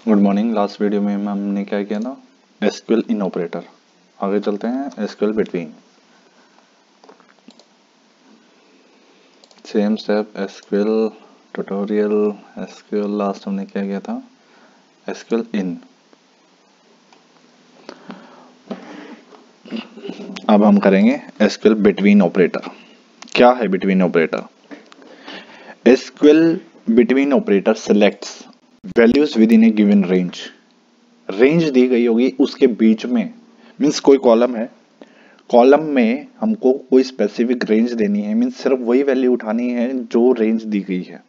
Good morning. Last video में हमने क्या किया था, एसक्यूएल इन ऑपरेटर। आगे चलते हैं, SQL between. Same step, SQL tutorial, SQL last हमने क्या किया था, एसक्यूएल इन। अब हम करेंगे एसक्यूएल बिटवीन ऑपरेटर। क्या है between operator? SQL between operator selects values within a given range. Range दी गई होगी, उसके बीच में, मीन्स कोई कॉलम है, कॉलम में हमको कोई स्पेसिफिक रेंज देनी है, मीन्स सिर्फ वही वैल्यू उठानी है जो रेंज दी गई है।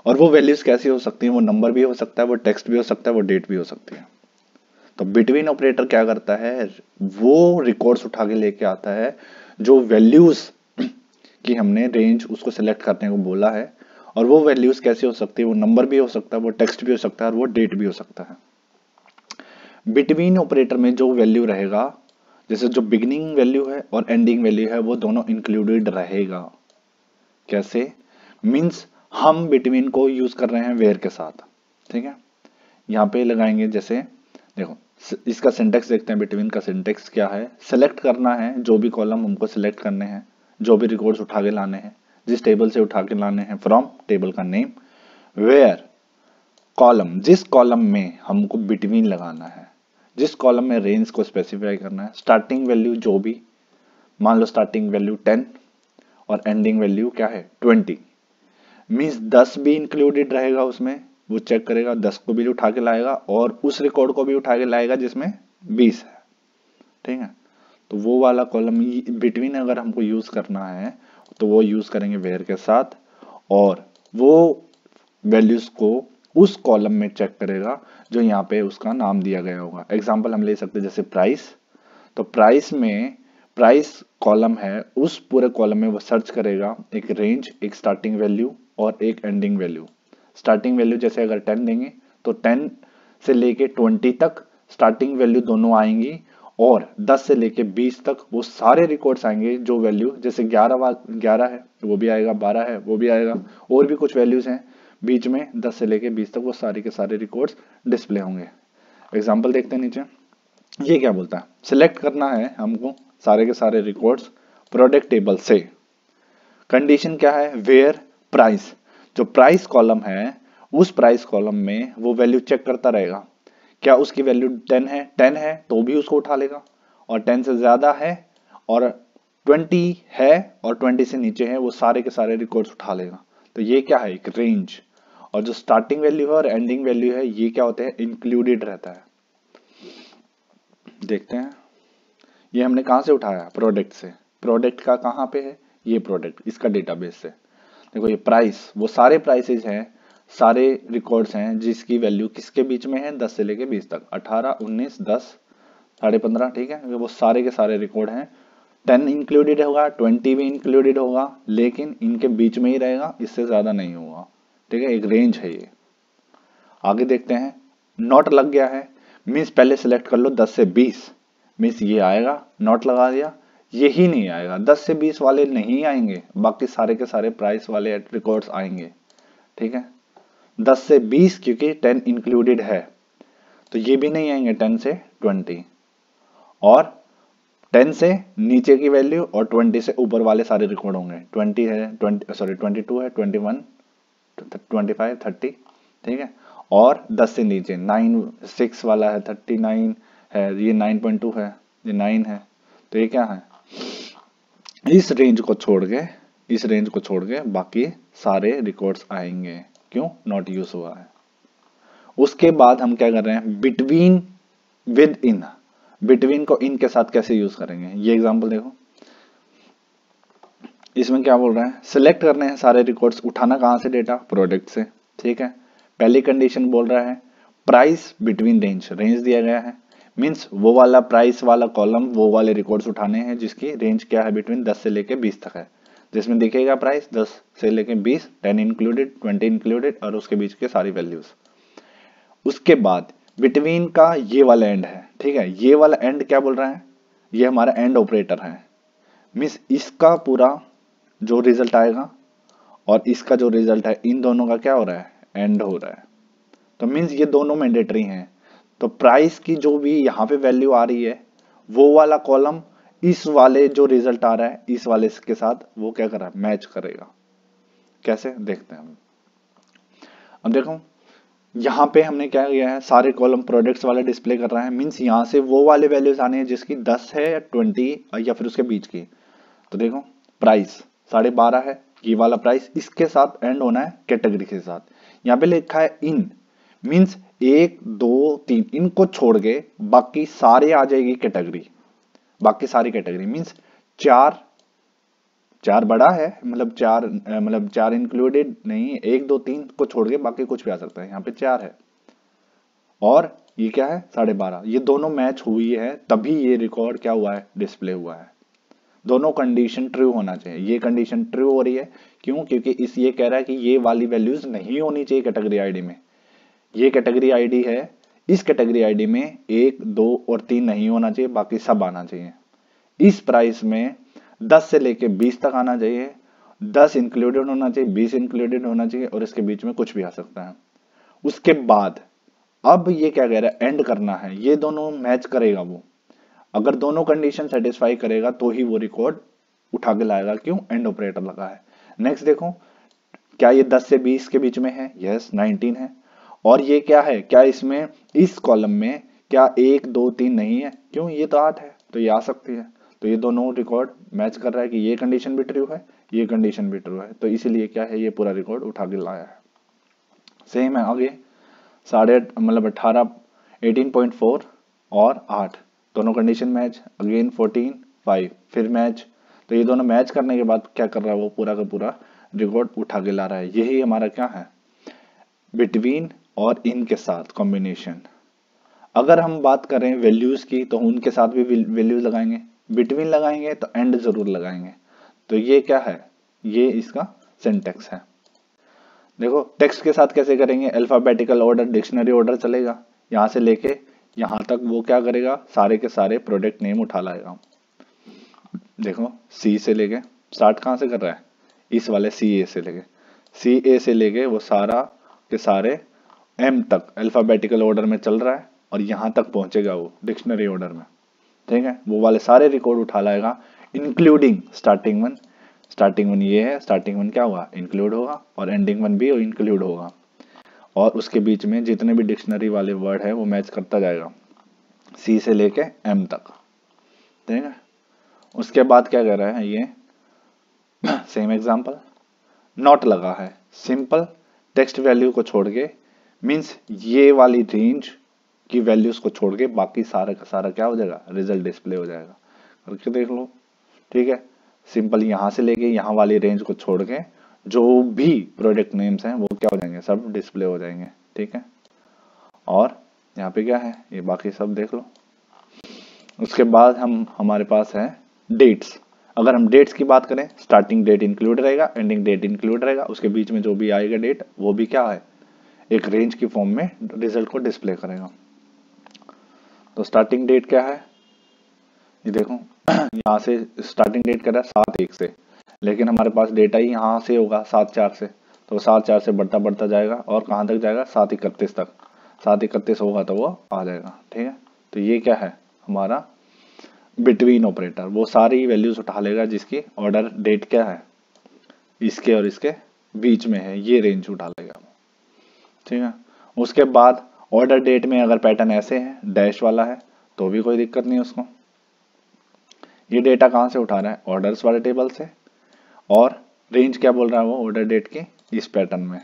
और वो वैल्यूज कैसी हो सकती हैं? वो नंबर भी हो सकता है, वो टेक्स्ट भी हो सकता है, वो डेट भी हो सकती है। तो बिटवीन ऑपरेटर क्या करता है, वो रिकॉर्ड्स उठा के लेके आता है जो वैल्यूज की हमने रेंज उसको सिलेक्ट करने को बोला है। और वो वैल्यूज कैसी हो सकती है? वो नंबर भी हो सकता है, वो टेक्स्ट भी हो सकता है, और वो डेट भी हो सकता है। बिटवीन ऑपरेटर में जो वैल्यू रहेगा, जैसे जो बिगिनिंग वैल्यू है और एंडिंग वैल्यू है, वो दोनों इंक्लूडेड रहेगा। कैसे? मींस हम बिटवीन को यूज कर रहे हैं वेयर के साथ, ठीक है। यहाँ पे लगाएंगे, जैसे देखो इसका सिंटेक्स देखते हैं। बिटवीन का सिंटेक्स क्या है? सेलेक्ट करना है जो भी कॉलम हमको सिलेक्ट करने हैं, जो भी रिकॉर्ड्स उठा के लाने हैं, जिस टेबल से उठा के लाने हैं, फ्रॉम टेबल का नेम, वेयर कॉलम, जिस कॉलम में हमको बिटवीन लगाना है, जिस कॉलम में रेंज को स्पेसिफाई करना है, स्टार्टिंग वैल्यू जो भी, मान लो स्टार्टिंग वैल्यू 10 और एंडिंग वैल्यू क्या है 20, मींस 10 भी इंक्लूडेड रहेगा उसमें। वो चेक करेगा, 10 को भी उठा के लाएगा और उस रिकॉर्ड को भी उठा के लाएगा जिसमें 20 है, ठीक है। तो वो वाला कॉलम बिटवीन अगर हमको यूज करना है तो वो यूज करेंगे वेयर के साथ, और वो वैल्यूज को उस कॉलम में चेक करेगा जो यहाँ पे उसका नाम दिया गया होगा। एग्जांपल हम ले सकते हैं, जैसे प्राइस। तो प्राइस में, प्राइस कॉलम है, उस पूरे कॉलम में वो सर्च करेगा एक रेंज, एक स्टार्टिंग वैल्यू और एक एंडिंग वैल्यू। स्टार्टिंग वैल्यू जैसे अगर 10 देंगे तो 10 से लेके 20 तक स्टार्टिंग वैल्यू दोनों आएंगी, और 10 से लेके 20 तक वो सारे रिकॉर्ड्स आएंगे जो वैल्यू, जैसे 11 है वो भी आएगा, 12 है वो भी आएगा, और भी कुछ वैल्यूज हैं बीच में 10 से लेके 20 तक, वो सारे के सारे रिकॉर्ड्स डिस्प्ले होंगे। एग्जांपल देखते हैं नीचे। ये क्या बोलता है? सिलेक्ट करना है हमको सारे के सारे रिकॉर्ड्स प्रोडक्ट टेबल से। कंडीशन क्या है? वेयर प्राइस, जो प्राइस कॉलम है उस प्राइस कॉलम में वो वैल्यू चेक करता रहेगा, क्या उसकी वैल्यू 10 है, 10 है तो भी उसको उठा लेगा, और 10 से ज्यादा है और 20 है और 20 से नीचे है, वो सारे के सारे रिकॉर्ड्स उठा लेगा। तो ये क्या है? एक रेंज। और जो स्टार्टिंग वैल्यू है और एंडिंग वैल्यू है, ये क्या होते हैं? इंक्लूडेड रहता है। देखते हैं, ये हमने कहां से उठाया? प्रोडक्ट से। प्रोडक्ट का कहां पे है? ये प्रोडक्ट, इसका डेटाबेस से। देखो ये प्राइस, वो सारे प्राइसेज हैं, सारे रिकॉर्ड्स हैं जिसकी वैल्यू किसके बीच में है? 10 से लेके 20 तक, 18, 19, 10, 15.5, ठीक है। वो सारे के सारे रिकॉर्ड हैं। 10 इंक्लूडेड होगा, 20 भी इंक्लूडेड होगा, लेकिन इनके बीच में ही रहेगा, इससे ज्यादा नहीं होगा, ठीक है। एक रेंज है ये। आगे देखते हैं, नॉट लग गया है, मीन्स पहले सिलेक्ट कर लो 10 से 20, मीन्स ये आएगा, नॉट लगा दिया, यही नहीं आएगा, 10 से 20 वाले नहीं आएंगे, बाकी सारे के सारे प्राइस वाले रिकॉर्ड्स आएंगे, ठीक है। 10 से 20 क्योंकि 10 इंक्लूडेड है, तो ये भी नहीं आएंगे 10 से 20, और 10 से नीचे की वैल्यू और 20 से ऊपर वाले सारे रिकॉर्ड होंगे। 20 है, 22 है, 21, 25, 30, ठीक है। और 10 से नीचे 9, 6 वाला है, 39 है, ये 9.2 है, ये 9 है। तो ये क्या है? इस रेंज को छोड़ के, इस रेंज को छोड़ के बाकी सारे रिकॉर्ड्स आएंगे। क्यों? नॉट यूज हुआ है। उसके बाद हम क्या कर रहे हैं? Between with in. बिटवीन को इन के साथ कैसे यूज करेंगे? ये एग्जांपल देखो, इसमें क्या बोल रहा है? सिलेक्ट करने हैं सारे रिकॉर्ड्स, उठाना कहां से? डेटा प्रोडक्ट से, ठीक है। पहली कंडीशन बोल रहा है प्राइस बिटवीन रेंज, रेंज दिया गया है, मींस वो वाला प्राइस वाला कॉलम, वो वाले रिकॉर्ड्स उठाने हैं जिसकी रेंज क्या है? बिटवीन 10 से लेके 20 तक है, जिसमें दिखेगा प्राइस 10 से लेके 20, 10 इंक्लूडेड, 20 इंक्लूडेड, और उसके बीच के सारी वैल्यूज। उसके बाद बिटवीन का ये वाला एंड है, ठीक है। ये वाला एंड क्या बोल रहा है? ये हमारा एंड ऑपरेटर है, मींस इसका पूरा जो रिजल्ट आएगा और इसका जो रिजल्ट है, इन दोनों का क्या हो रहा है? एंड हो रहा है, तो मीन्स ये दोनों मैंडेटरी हैं। तो प्राइस की जो भी यहाँ पे वैल्यू आ रही है वो वाला कॉलम इस वाले जो रिजल्ट आ रहा है इस वाले के साथ वो क्या कर रहा है, मैच करेगा। कैसे देखते हैं हम। अब देखो यहाँ पे हमने क्या किया है, सारे कॉलम प्रोडक्ट्स वाले डिस्प्ले कर रहा है, मीन्स यहाँ से वो वाले वैल्यूज आने हैं जिसकी 10 है या 20 या फिर उसके बीच की। तो देखो प्राइस 12.5 है, ये वाला प्राइस इसके साथ एंड होना है कैटेगरी के साथ। यहाँ पे लिखा है इन, मीन्स 1 2 3 इनको छोड़ के बाकी सारे आ जाएगी कैटेगरी। बाकी सारी कैटेगरी मीन्स 4 बड़ा है, मतलब 4 इंक्लूडेड नहीं, 1 2 3 को छोड़ के बाकी कुछ भी आ सकता है। यहाँ पे 4 है और ये क्या है 12.5, ये दोनों मैच हुई है तभी ये रिकॉर्ड क्या हुआ है, डिस्प्ले हुआ है। दोनों कंडीशन ट्रू होना चाहिए। ये कंडीशन ट्रू हो रही है क्यों, क्योंकि इस ये कह रहा है कि ये वाली वैल्यूज नहीं होनी चाहिए कैटेगरी आईडी में। ये कैटेगरी आईडी है, इस कैटेगरी आईडी में 1 2 और 3 नहीं होना चाहिए, बाकी सब आना चाहिए। इस प्राइस में 10 से लेके 20 तक आना चाहिए, 10 इंक्लूडेड होना चाहिए, 20 इंक्लूडेड होना चाहिए और इसके बीच में कुछ भी आ सकता है। उसके बाद अब ये क्या कह रहा है, एंड करना है, ये दोनों मैच करेगा वो। अगर दोनों कंडीशन सेटिस्फाई करेगा तो ही वो रिकॉर्ड उठा के लाएगा, क्यों, एंड ऑपरेटर लगा है। नेक्स्ट देखो, क्या ये 10 से 20 के बीच में है, यस 19 है। और ये क्या है, क्या इसमें इस कॉलम में क्या 1 2 3 नहीं है, क्यों, ये तो 8 है तो ये आ सकती है। तो ये दोनों रिकॉर्ड मैच कर रहा है कि ये कंडीशन भी ट्रू है, ये कंडीशन भी ट्रू है, तो इसीलिए क्या है, ये पूरा रिकॉर्ड उठा के लाया है। सेम है आगे 18 18.4 और 8 दोनों कंडीशन मैच, अगेन 14 5 फिर मैच। तो ये दोनों मैच करने के बाद क्या कर रहा है, वो पूरा का पूरा रिकॉर्ड उठा के ला रहा है। यही हमारा क्या है, बिटवीन और इन के साथ कॉम्बिनेशन। अगर हम बात करें वैल्यूज की तो उनके साथ भी वैल्यूज लगाएंगे, बिटवीन लगाएंगे तो एंड जरूर लगाएंगे। तो ये क्या है, ये इसका सिंटेक्स है। देखो टेक्स्ट के साथ कैसे करेंगे, अल्फाबेटिकल ऑर्डर, डिक्शनरी ऑर्डर चलेगा, यहां से लेके यहां तक वो क्या करेगा, सारे के सारे प्रोडक्ट नेम उठा लाएगा। देखो सी से लेके स्टार्ट कहां से कर रहा है, इस वाले सी ए से लेके वो सारा के सारे एम तक अल्फाबेटिकल ऑर्डर में चल रहा है और यहां तक पहुंचेगा वो डिक्शनरी ऑर्डर में। ठीक है, वो वाले सारे रिकॉर्ड उठा लाएगा including starting one. Starting one ये है, स्टार्टिंग वन क्या हुआ, इंक्लूड होगा, और एंडिंग वन भी इंक्लूड होगा। और उसके बीच में जितने भी डिक्शनरी वाले वर्ड है वो मैच करता जाएगा सी से लेके एम तक। ठीक है, उसके बाद क्या कर रहा है ये, सेम एग्जांपल, नॉट लगा है, सिंपल टेक्स्ट वैल्यू को छोड़ के, मींस ये वाली रेंज की वैल्यूज को छोड़ के बाकी सारा का सारा क्या हो जाएगा, रिजल्ट डिस्प्ले हो जाएगा। करके देख लो। ठीक है, सिंपल यहां से लेके यहां वाली रेंज को छोड़ के जो भी प्रोडक्ट नेम्स हैं वो क्या हो जाएंगे, सब डिस्प्ले हो जाएंगे। ठीक है, और यहाँ पे क्या है, ये बाकी सब देख लो। उसके बाद हमारे पास है डेट्स। अगर हम डेट्स की बात करें, स्टार्टिंग डेट इंक्लूड रहेगा, एंडिंग डेट इंक्लूड रहेगा, उसके बीच में जो भी आएगा डेट वो भी क्या है, एक रेंज की फॉर्म में रिजल्ट को डिस्प्ले करेगा। तो स्टार्टिंग डेट क्या है, ये देखो यहाँ से स्टार्टिंग डेट कर रहा है 7/1 से, लेकिन हमारे पास डेटा ही यहाँ से होगा 7/4 से, तो 7/4 से बढ़ता बढ़ता जाएगा और कहाँ तक जाएगा, 7/31 तक। 7/31 होगा तो वो आ जाएगा। ठीक है, तो ये क्या है हमारा बिटवीन ऑपरेटर, वो सारी वैल्यूज उठा लेगा जिसकी ऑर्डर डेट क्या है, इसके और इसके बीच में है, ये रेंज उठा लेगा। ठीक है, उसके बाद ऑर्डर डेट में अगर पैटर्न ऐसे है, डैश वाला है, तो भी कोई दिक्कत नहीं उसको। ये डेटा कहां से उठा रहा है, ऑर्डर्स वाले टेबल से, और रेंज क्या बोल रहा है वो, ऑर्डर डेट की इस पैटर्न में।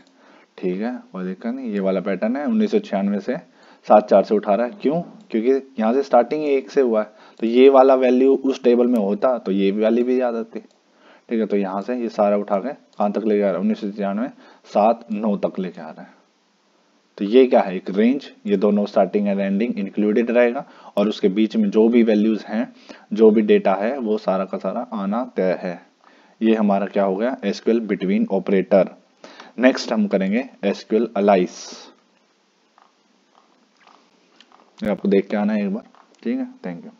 ठीक है, कोई दिक्कत नहीं, ये वाला पैटर्न है 1996 से 7/4 से उठा रहा है, क्यों, क्योंकि यहाँ से स्टार्टिंग 1 से हुआ है, तो ये वाला वैल्यू उस टेबल में होता तो ये वैल्यू भी याद आती। ठीक है, तो यहाँ से ये सारा उठा के कहाँ तक लेके आ रहा है, 1996 7/9 तक लेके आ रहा है। तो ये क्या है, एक रेंज, ये दोनों स्टार्टिंग एंड एंडिंग इंक्लूडेड रहेगा, और उसके बीच में जो भी वैल्यूज हैं, जो भी डेटा है, वो सारा का सारा आना तय है। ये हमारा क्या हो गया, एसक्यूएल बिटवीन ऑपरेटर। नेक्स्ट हम करेंगे एसक्यूएल अलाइस। आपको देख के आना है एक बार। ठीक है, थैंक यू।